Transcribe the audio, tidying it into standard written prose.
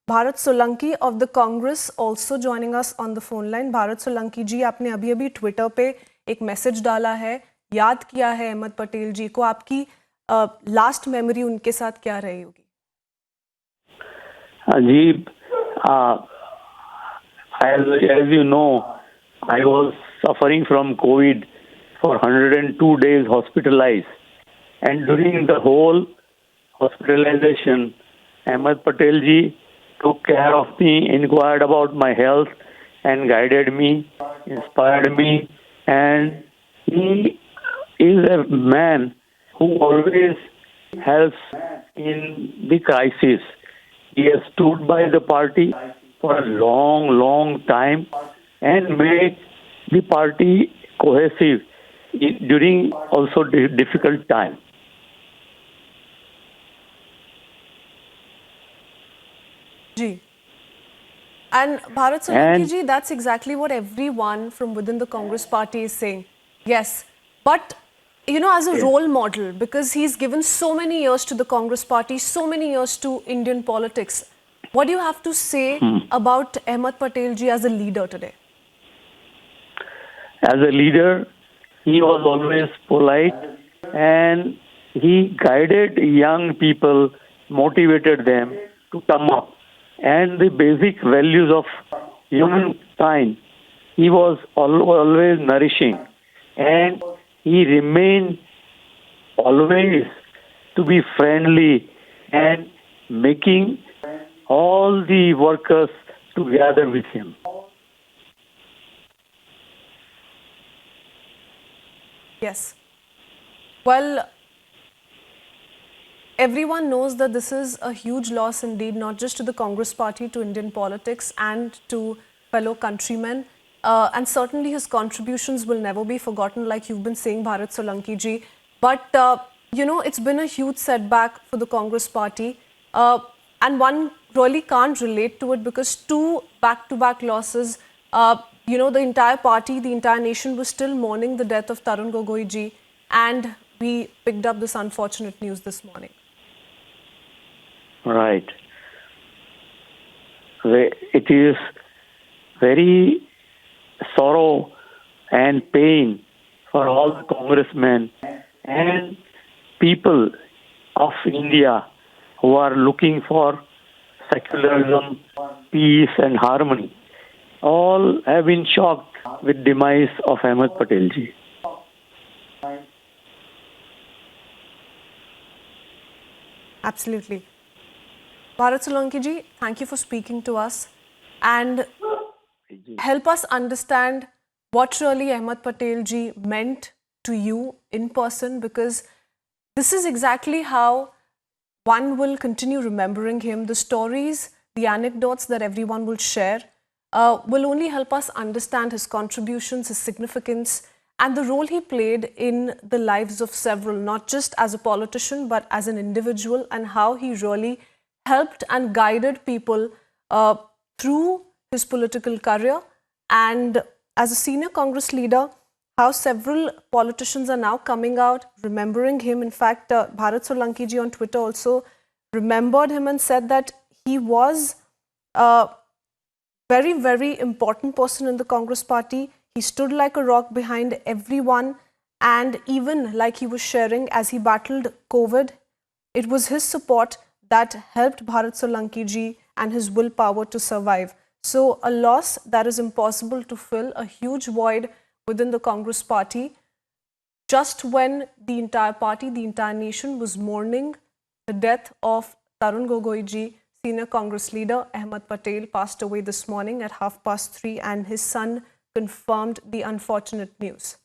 Bharat Solanki of the Congress also joining us on the phone line. Bharat Solanki जी, आपने अभी Twitter पे एक message डाला है, याद किया है अहमद पटेल जी को. आपकी लास्ट मेमोरी उनके साथ क्या रही होगी? जी, as you know, I was suffering from COVID for 102 days hospitalized, and during the whole hospitalization, Ahmed Patel ji took care of me, inquired about my health, and guided me, inspired me, and he is a man who always helps in the crisis. He has stood by the party for a long time and made the party cohesive during also difficult time. Ji. And Bharat Solanki ji, that's exactly what everyone from within the Congress party is saying. Yes, but you know, as a role model, because he's given so many years to the Congress party, so many years to Indian politics. What do you have to say about Ahmed Patel ji as a leader today? As a leader, he was always polite and he guided young people, motivated them to come up. And the basic values of humankind, he was always nourishing. And he remained always to be friendly and making all the workers together with him. Yes. Well, everyone knows that this is a huge loss indeed, not just to the Congress party, to Indian politics and to fellow countrymen. And certainly his contributions will never be forgotten, like you've been saying, Bharat Solanki ji. But, you know, it's been a huge setback for the Congress party. And one really can't relate to it because two back-to-back losses, you know, the entire party, the entire nation was still mourning the death of Tarun Gogoi ji. And we picked up this unfortunate news this morning. Right. It is very sorrow and pain for all the congressmen and people of India who are looking for secularism, peace and harmony. All have been shocked with demise of Ahmed Patel ji. Absolutely. Bharat Solanki ji, thank you for speaking to us and help us understand what really Ahmed Patel ji meant to you in person, because this is exactly how one will continue remembering him. The stories, the anecdotes that everyone will share will only help us understand his contributions, his significance, and the role he played in the lives of several, not just as a politician, but as an individual, and how he really helped and guided people through his political career. And as a senior Congress leader, how several politicians are now coming out, remembering him. In fact, Bharat Solanki ji on Twitter also remembered him and said that he was a very important person in the Congress party. He stood like a rock behind everyone. And even like he was sharing as he battled COVID, it was his support that helped Bharat Solanki ji and his willpower to survive. So a loss that is impossible to fill, a huge void within the Congress party, just when the entire party, the entire nation was mourning the death of Tarun Gogoi ji. Senior Congress leader Ahmed Patel passed away this morning at 3:30, and his son confirmed the unfortunate news.